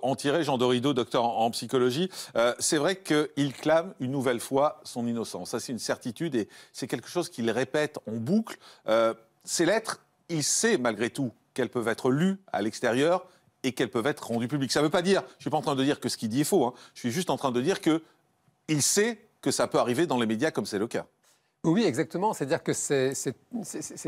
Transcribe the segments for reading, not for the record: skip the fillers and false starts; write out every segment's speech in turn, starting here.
En tirer, Jean Dorido, docteur en psychologie, c'est vrai qu'il clame une nouvelle fois son innocence. Ça, c'est une certitude et c'est quelque chose qu'il répète en boucle. Ces lettres, il sait malgré tout qu'elles peuvent être lues à l'extérieur et qu'elles peuvent être rendues publiques. Ça ne veut pas dire, je ne suis pas en train de dire que ce qu'il dit est faux, hein. Je suis juste en train de dire qu'il sait que ça peut arriver dans les médias comme c'est le cas. Oui, exactement. C'est-à-dire que c'est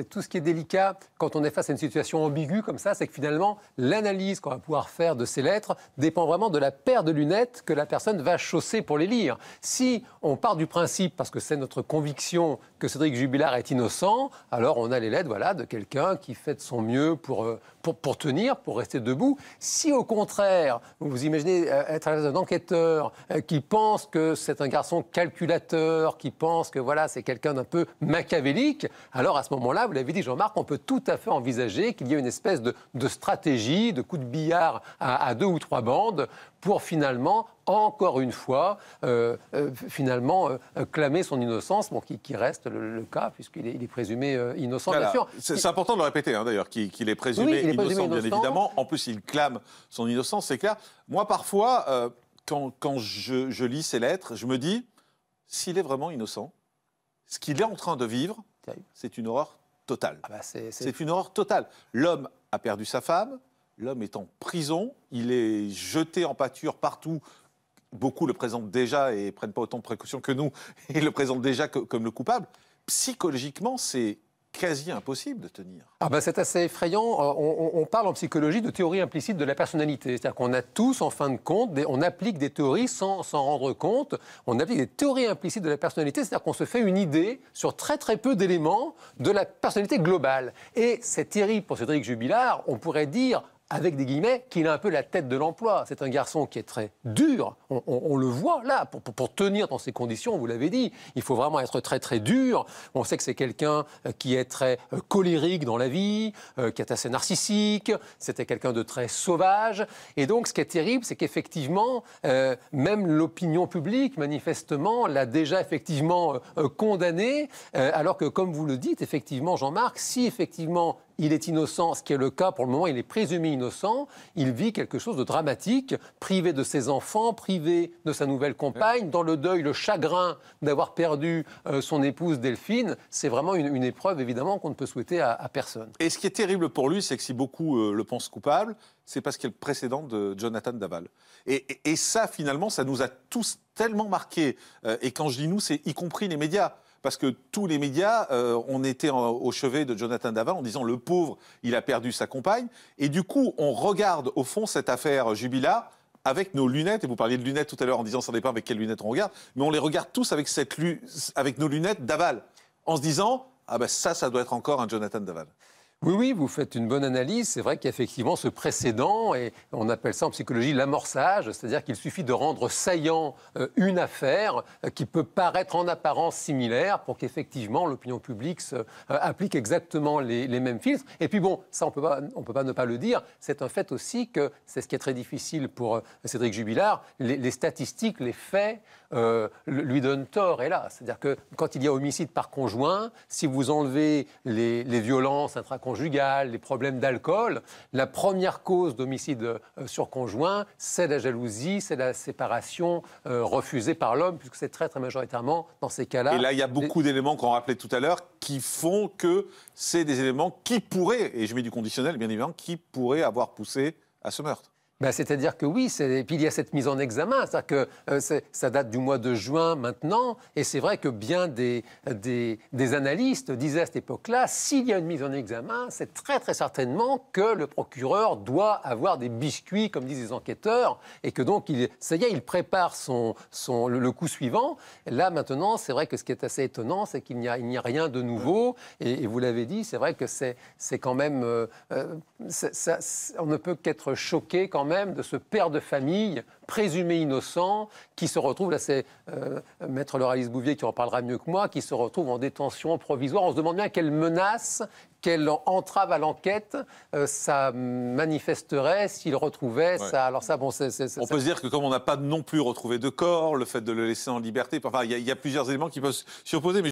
tout ce qui est délicat quand on est face à une situation ambiguë comme ça, c'est que finalement, l'analyse qu'on va pouvoir faire de ces lettres dépend vraiment de la paire de lunettes que la personne va chausser pour les lire. Si on part du principe, parce que c'est notre conviction, que Cédric Jubilard est innocent, alors on a les lettres de quelqu'un qui fait de son mieux pour tenir, pour rester debout. Si au contraire, vous imaginez être à un enquêteur qui pense que c'est un garçon calculateur, qui pense que c'est quelqu'un d'un peu machiavélique, alors à ce moment-là, vous l'avez dit Jean-Marc, on peut tout à fait envisager qu'il y ait une espèce de stratégie, de coup de billard à 2 ou 3 bandes pour finalement, encore une fois, clamer son innocence, qui reste le cas, puisqu'il est présumé innocent, bien sûr. C'est important de le répéter, d'ailleurs, qu'il est présumé innocent, bien évidemment. En plus, il clame son innocence, c'est clair. Moi, parfois, quand je lis ces lettres, je me dis, s'il est vraiment innocent, ce qu'il est en train de vivre, c'est une horreur totale. C'est une horreur totale. L'homme a perdu sa femme, l'homme est en prison, il est jeté en pâture partout. Beaucoup le présentent déjà et ne prennent pas autant de précautions que nous et le présentent déjà comme le coupable. Psychologiquement, c'est quasi impossible de tenir. C'est assez effrayant. On parle en psychologie de théorie implicite de la personnalité. C'est-à-dire qu'on a tous, en fin de compte, on applique des théories sans s'en rendre compte. On applique des théories implicites de la personnalité. C'est-à-dire qu'on se fait une idée sur très très peu d'éléments de la personnalité globale. Et c'est terrible pour Cédric Jubilard. On pourrait dire, avec des guillemets, qu'il a un peu la tête de l'emploi. C'est un garçon qui est très dur. On le voit là, pour tenir dans ces conditions, vous l'avez dit, il faut vraiment être très très dur. On sait que c'est quelqu'un qui est très colérique dans la vie, qui est assez narcissique, c'était quelqu'un de très sauvage. Et donc ce qui est terrible, c'est qu'effectivement, même l'opinion publique, manifestement, l'a déjà effectivement condamné, alors que, comme vous le dites, effectivement, Jean-Marc, si effectivement il est innocent, ce qui est le cas pour le moment, il est présumé innocent, il vit quelque chose de dramatique, privé de ses enfants, privé de sa nouvelle compagne, dans le deuil, le chagrin d'avoir perdu son épouse Delphine, c'est vraiment une épreuve évidemment qu'on ne peut souhaiter à personne. Et ce qui est terrible pour lui, c'est que si beaucoup le pensent coupable, c'est parce qu'il y a le précédent de Jonathan Daval. Et ça, finalement, ça nous a tous tellement marqués. Et quand je dis nous, c'est y compris les médias. Parce que tous les médias, on était au chevet de Jonathan Daval en disant « le pauvre, il a perdu sa compagne ». Et du coup, on regarde au fond cette affaire Jubilard avec nos lunettes. Et vous parliez de lunettes tout à l'heure en disant « ça dépend avec quelles lunettes on regarde ». Mais on les regarde tous avec nos lunettes Daval. En se disant « ah ben ça doit être encore un Jonathan Daval ». Oui, vous faites une bonne analyse. C'est vrai qu'il y a effectivement ce précédent, et on appelle ça en psychologie l'amorçage, c'est-à-dire qu'il suffit de rendre saillant une affaire qui peut paraître en apparence similaire pour qu'effectivement l'opinion publique applique exactement les mêmes filtres. Et puis bon, ça on peut pas ne pas le dire, c'est un fait aussi que c'est ce qui est très difficile pour Cédric Jubilard, les statistiques, les faits lui donnent tort, hélas. C'est-à-dire que quand il y a homicide par conjoint, si vous enlevez les violences intraconjugales, les problèmes d'alcool, la première cause d'homicide sur conjoint, c'est la jalousie, c'est la séparation refusée par l'homme, puisque c'est très, très majoritairement dans ces cas-là. Et là, il y a beaucoup d'éléments qu'on rappelait tout à l'heure qui font que c'est des éléments qui pourraient, et je mets du conditionnel bien évidemment, qui pourraient avoir poussé à ce meurtre. C'est-à-dire que oui, et puis il y a cette mise en examen, c'est-à-dire que ça date du mois de juin maintenant, et c'est vrai que bien des analystes disaient à cette époque-là, s'il y a une mise en examen, c'est très très certainement que le procureur doit avoir des biscuits, comme disent les enquêteurs, et que donc, ça y est, il prépare le coup suivant. Là maintenant, c'est vrai que ce qui est assez étonnant, c'est qu'il n'y a rien de nouveau, et vous l'avez dit, c'est vrai que c'est quand même... on ne peut qu'être choqué quand même de ce père de famille présumé innocent qui se retrouve, là c'est Maître Laure-Alice Bouvier qui en parlera mieux que moi, qui se retrouve en détention provisoire. On se demande bien quelle menace, quelle entrave à l'enquête ça manifesterait s'il retrouvait ça. Alors ça, bon, on peut se dire que comme on n'a pas non plus retrouvé de corps, le fait de le laisser en liberté, enfin, il y a plusieurs éléments qui peuvent s'y opposer.